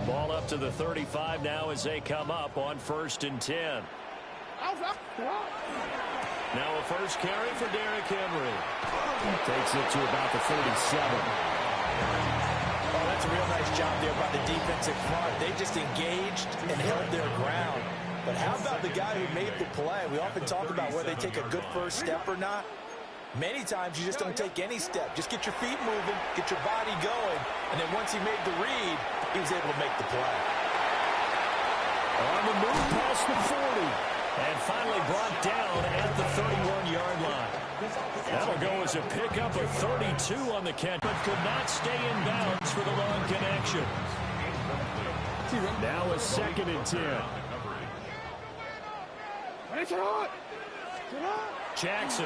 Ball up to the 35 now as they come up on 1st and 10. Now a first carry for Derrick Henry. Takes it to about the 37. Oh, that's a real nice job there by the defensive front. They just engaged and held their ground. But how about the guy who made the play? We often talk about whether they take a good first step or not. Many times you just don't take any step. Just get your feet moving, get your body going, and then once he made the read, he was able to make the play. On the move past the 40, and finally brought down at the 31-yard line. That'll go as a pickup of 32 on the catch, but could not stay in bounds for the long connection. Now a 2nd and 10. Jackson.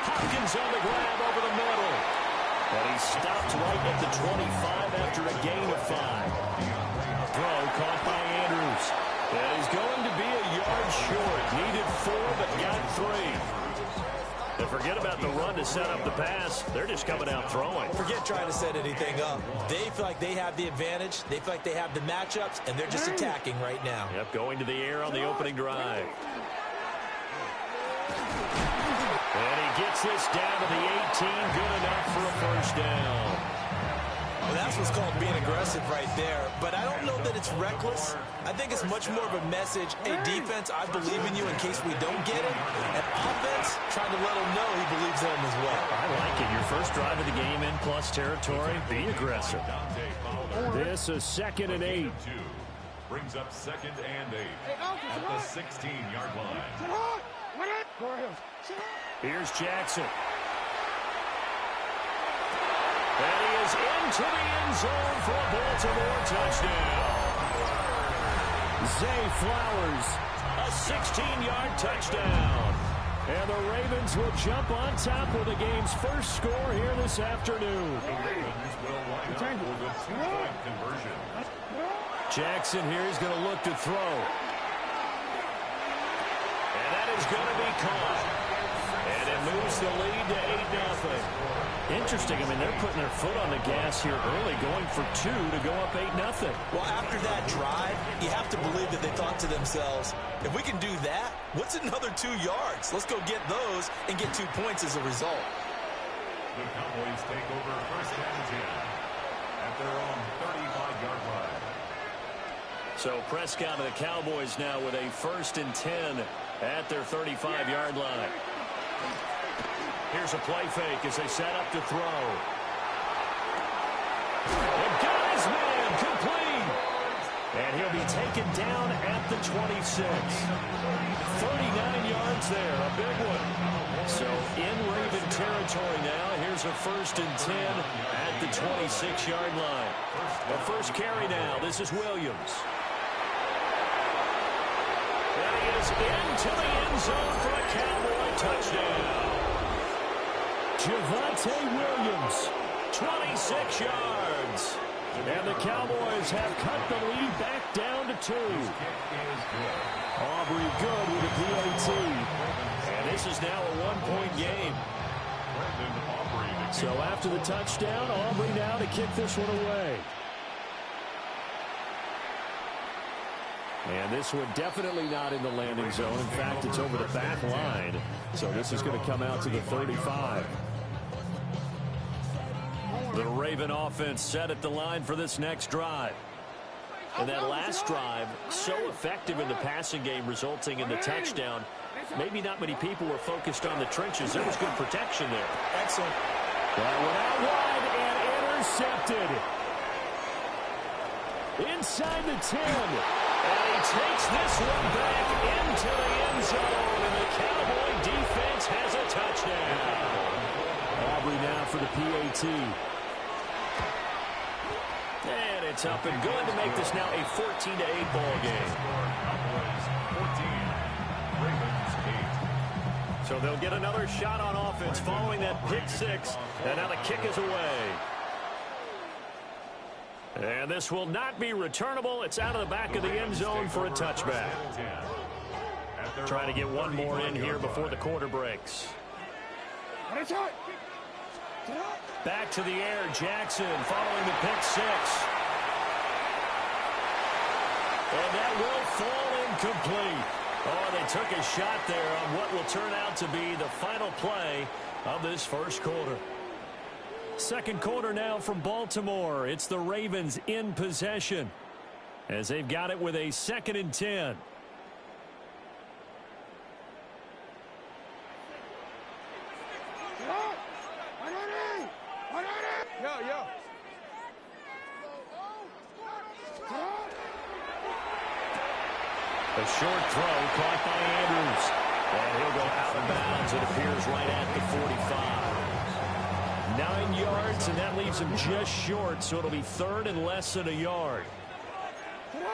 Hopkins on the grab over the middle. And he stopped right at the 25 after a gain of 5. Throw caught by Andrews. And he's going to be a yard short. Needed 4, but got 3. And forget about the run to set up the pass. They're just coming out throwing. Forget trying to set anything up. They feel like they have the advantage. They feel like they have the matchups, and they're just attacking right now. Yep, going to the air on the opening drive. And he gets this down to the 18. Good enough for a first down. Well, that's what's called being aggressive right there. But I don't know that it's reckless. I think it's much more of a message. Hey, defense, I believe in you in case we don't get it. And offense, trying to let him know he believes in him as well. I like it. Your first drive of the game in plus territory. Be aggressive. This is 2nd and 8. Brings up 2nd and 8 at the 16-yard line. Here's Jackson. And he is into the end zone for a Baltimore touchdown. Zay Flowers, a 16-yard touchdown. And the Ravens will jump on top with the game's first score here this afternoon. Jackson here is going to look to throw. And that is going to be caught. And it moves the lead to 8-0. Interesting. I mean, they're putting their foot on the gas here early, going for 2 to go up 8-0. Well, after that drive, you have to believe that they thought to themselves, if we can do that, what's another 2 yards? Let's go get those and get 2 points as a result. The Cowboys take over 1st and 10 at their own 35-yard line. So Prescott and the Cowboys now with a 1st and 10 at their 35-yard line. Here's a play fake as they set up to throw. And got his man complete. And he'll be taken down at the 26. 39 yards there, a big one. So in Raven territory now, here's a 1st and 10 at the 26-yard line. The first carry now, this is Williams. And he is into the end zone for a Cowboy touchdown. Javonte Williams, 26 yards. And the Cowboys have cut the lead back down to 2. Aubrey good with a PAT. And this is now a 1-point game. So after the touchdown, Aubrey now to kick this one away. And this one definitely not in the landing zone. In fact, it's over the back line. So this is going to come out to the 35. The Raven offense set at the line for this next drive. And that last drive, so effective in the passing game, resulting in the touchdown. Maybe not many people were focused on the trenches. There was good protection there. Excellent. That went out wide and intercepted. Inside the 10. And he takes this one back into the end zone. And the Cowboy defense has a touchdown. Aubrey now for the PAT. And it's up and good to make this now a 14-8 ball game. So they'll get another shot on offense following that pick 6. And now the kick is away. And this will not be returnable. It's out of the back of the end zone for a touchback. Trying to get one more in here before the quarter breaks. Back to the air, Jackson following the pick six. And that will fall incomplete. Oh, they took a shot there on what will turn out to be the final play of this first quarter. Second quarter now from Baltimore. It's the Ravens in possession as they've got it with a 2nd and 10. A short throw caught by Andrews. And he'll go out of bounds, it appears, right at the 45. 9 yards, and that leaves him just short, so it'll be 3rd and less than a yard. And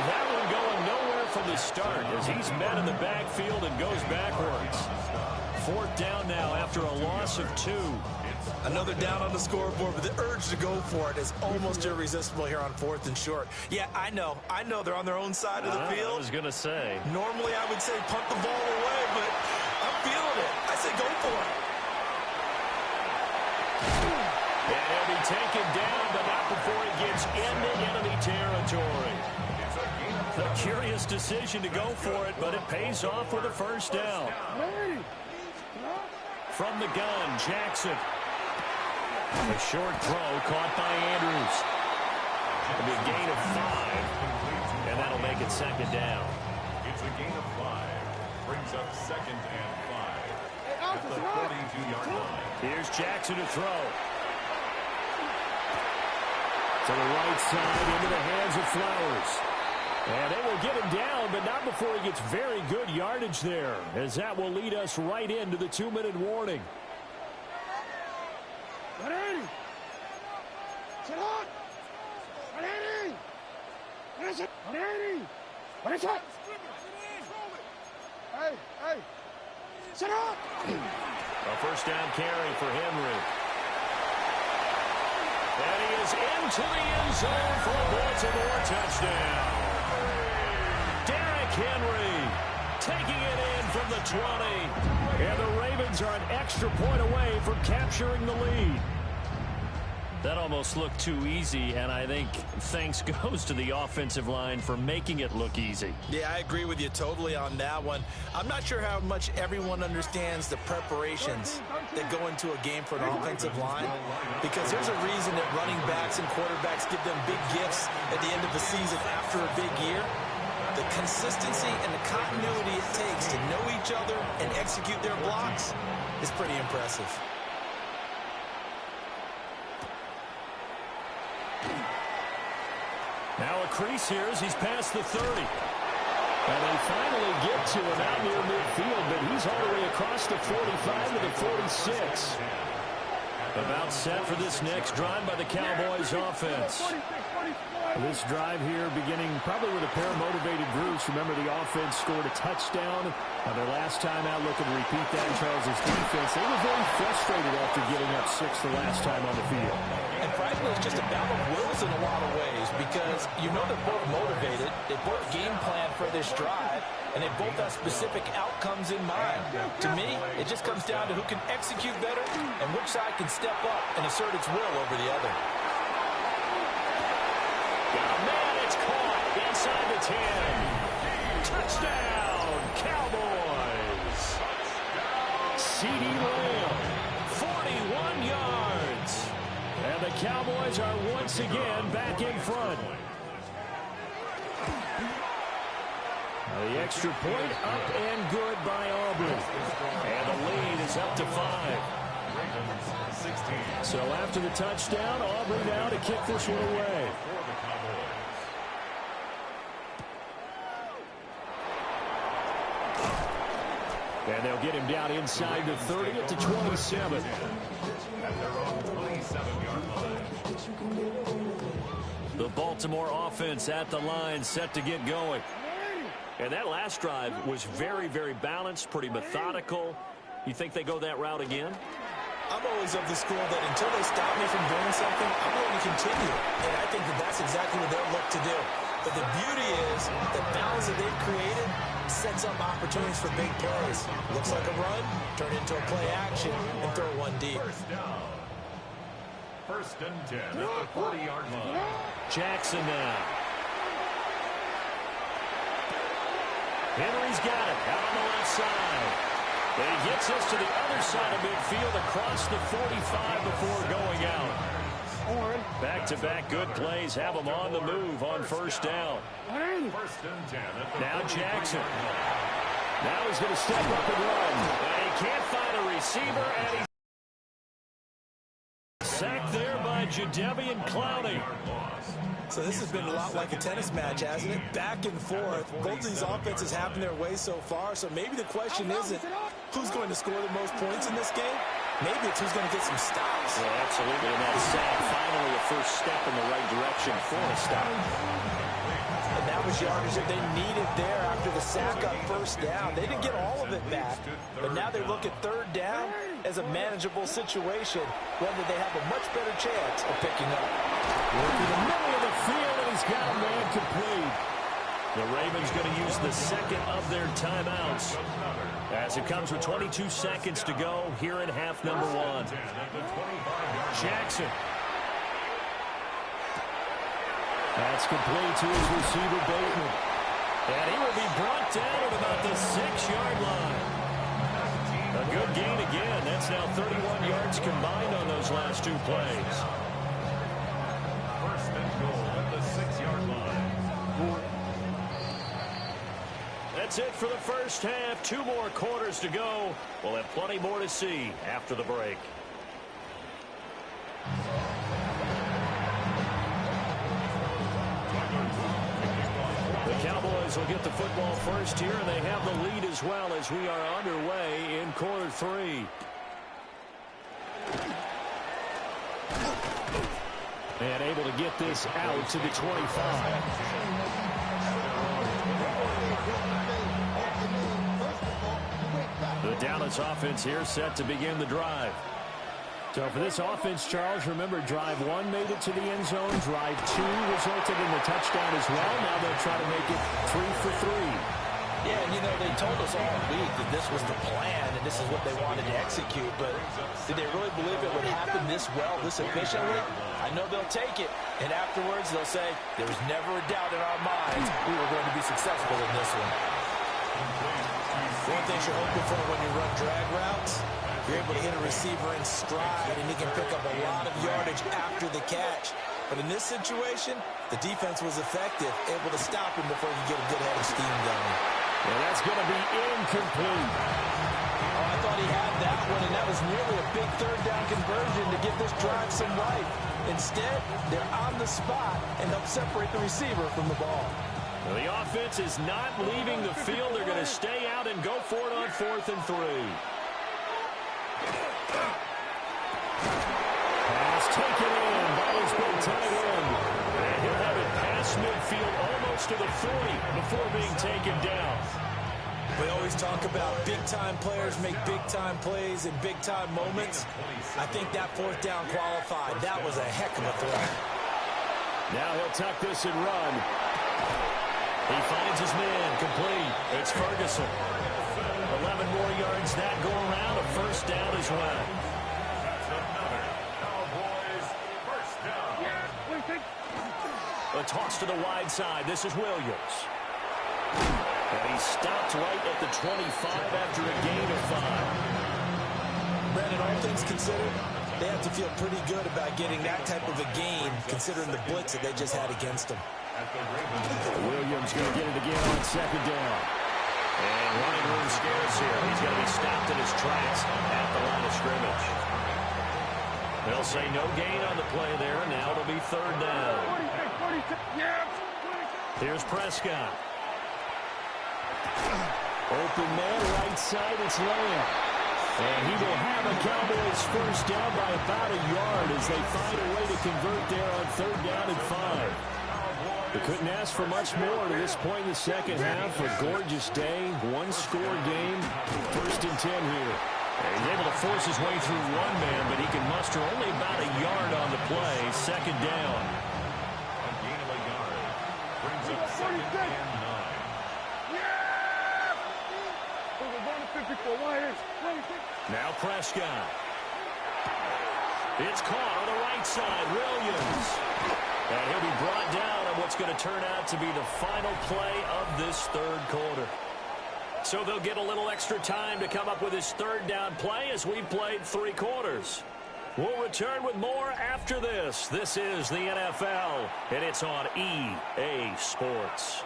that one going nowhere from the start as he's met in the backfield and goes backwards. 4th down now after a loss of 2. Another down on the scoreboard, but the urge to go for it is almost irresistible here on 4th and short. Yeah, I know they're on their own side of the field. I was going to say. Normally I would say punt the ball away, but I'm feeling it. I say go for it. And he'll be taken down, but not before he gets into enemy territory. A curious decision to go for it, but it pays off with a 1st down. From the gun, Jackson. A short throw caught by Andrews. It'll be a gain of 5, and that'll make it 2nd down. It's a gain of 5. Brings up 2nd and 5 at the 42-yard line. Here's Jackson to throw. To the right side, into the hands of Flowers. And they will get him down, but not before he gets very good yardage there, as that will lead us right into the 2-minute warning. A 1st down carry for Henry. And he is into the end zone for a Baltimore touchdown. Derrick Henry taking it in from the 20. And the Ravens are an extra point away from capturing the lead. That almost looked too easy, and I think thanks goes to the offensive line for making it look easy. Yeah, I agree with you totally on that one. I'm not sure how much everyone understands the preparations that go into a game for an offensive line, because there's a reason that running backs and quarterbacks give them big gifts at the end of the season after a big year. The consistency and the continuity it takes to know each other and execute their blocks is pretty impressive. Now a crease here as he's past the 30. And they finally get to him out near midfield, but he's all the way across the 45 to the 46. About set for this next drive by the Cowboys offense. This drive here beginning probably with a pair of motivated groups. Remember, the offense scored a touchdown. Their last time out, looking to repeat that. Charles' defense, they were very frustrated after giving up 6 the last time on the field. And frankly, it's just a battle of wills in a lot of ways, because you know they're both motivated. They both game plan for this drive, and they both have specific outcomes in mind. To me, it just comes down to who can execute better and which side can step up and assert its will over the other. Man, it's caught inside the 10. Touchdown, Cowboys. CeeDee Lamb, 41 yards. And the Cowboys are once again back in front. The extra point up and good by Aubrey. And the lead is up to 5. So after the touchdown, Aubrey now to kick this one away. And they'll get him down inside the 30 at the 27. The Baltimore offense at the line, set to get going. And that last drive was very, very balanced, pretty methodical. You think they go that route again? I'm always of the school that until they stop me from doing something, I'm going to continue. And I think that that's exactly what they'll look to do. But the beauty is the balance that they've created sets up opportunities for big plays. Looks like a run, turn into a play action, and throw one deep. First down. First and 10 at the 40-yard line. Jackson now. Henry's got it out on the left side. But he gets us to the other side of midfield across the 45 before going out. Back-to-back good plays have him on the move on first down. First and 10 at the Now Jackson. Now he's going to step up and run. And he can't find a receiver, and he's sacked there by Jadeveon Clowney. So this has been a lot like a tennis match, hasn't it? Back and forth. Both of these offenses happen their way so far, so maybe the question isn't who's going to score the most points in this game. Maybe it's who's going to get some stops. Yeah, absolutely. And that sack, finally a first step in the right direction for a stop. And that was yardage that they needed there after the sack on first down. They didn't get all of it back, but now they look at third down as a manageable situation, one that they have a much better chance of picking up. Working the middle of the field, and he's got a man complete. The Ravens going to use the second of their timeouts as it comes with 22 seconds to go here in half number one. Jackson. That's complete to his receiver, Bateman. And he will be brought down at about the 6-yard line. A good gain again. That's now 31 yards combined on those last two plays. First and goal at the 6-yard line. That's it for the first half. 2 more quarters to go. We'll have plenty more to see after the break. The Cowboys will get the football first here, and they have the lead as well as we are underway in quarter 3. And able to get this out to the 25. The Dallas offense here set to begin the drive. So for this offense, Charles, remember drive 1 made it to the end zone. Drive 2 resulted in the touchdown as well. Now they'll try to make it 3 for 3. Yeah, and you know, they told us all week that this was the plan and this is what they wanted to execute, but did they really believe it would happen this well, this efficiently? I know they'll take it, and afterwards they'll say, there was never a doubt in our minds we were going to be successful in this one. One thing you're hoping for when you run drag routes, you're able to hit a receiver in stride, and he can pick up a lot of yardage after the catch. But in this situation, the defense was effective, able to stop him before he could get a good head of steam going. Well, that's going to be incomplete. Oh, I thought he had that one, and that was nearly a big third down conversion to give this drive some life. Instead, they're on the spot and help separate the receiver from the ball. Well, the offense is not leaving the field. They're going to stay out and go for it on 4th and 3. Pass taken in by his big tight end. And he'll have it past midfield almost to the 40 before being taken down. We always talk about big-time players make big-time plays in big-time moments. I think that 4th down qualified. That was a heck of a throw. Now he'll tuck this and run. He finds his man complete. It's Ferguson. 11 more yards that go around. A first down as well. That's another Cowboys first down. A toss to the wide side. This is Williams. And he stopped right at the 25 after a gain of 5. Brandon, all things considered, they have to feel pretty good about getting that type of a gain, considering the blitz that they just had against them. Williams going to get it again on 2nd down. And running room scarce here. He's going to be stopped in his tracks at the line of scrimmage. They'll say no gain on the play there. Now it'll be 3rd down. Here's Prescott. Open man, right side, it's Lamb. And he will have a Cowboys first down by about a yard as they find a way to convert there on 3rd down and 5. They couldn't ask for much more to this point in the second half. A gorgeous day, 1-score game, 1st and 10 here. And he's able to force his way through one man, but he can muster only about a yard on the play. 2nd down. A gain of a yard brings up 2nd and 9. Now Prescott. It's caught on the right side. Williams. And he'll be brought down on what's going to turn out to be the final play of this third quarter. So they'll get a little extra time to come up with his third down play as we've played 3 quarters. We'll return with more after this. This is the NFL, and it's on EA Sports.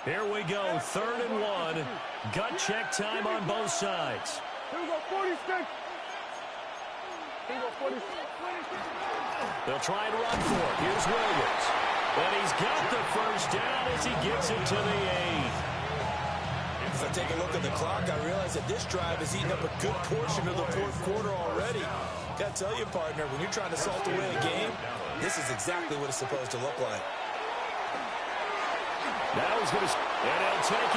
Here we go, 3rd and 1. Gut check time on both sides. Here we go, 46. Here we go, 46. They'll try and run for it. Here's Williams. And he's got the first down as he gets it to the 8. As I take a look at the clock, I realize that this drive has eaten up a good portion of the 4th quarter already. Got to tell you, partner, when you're trying to salt away a game, this is exactly what it's supposed to look like. Now he's going to, and he'll take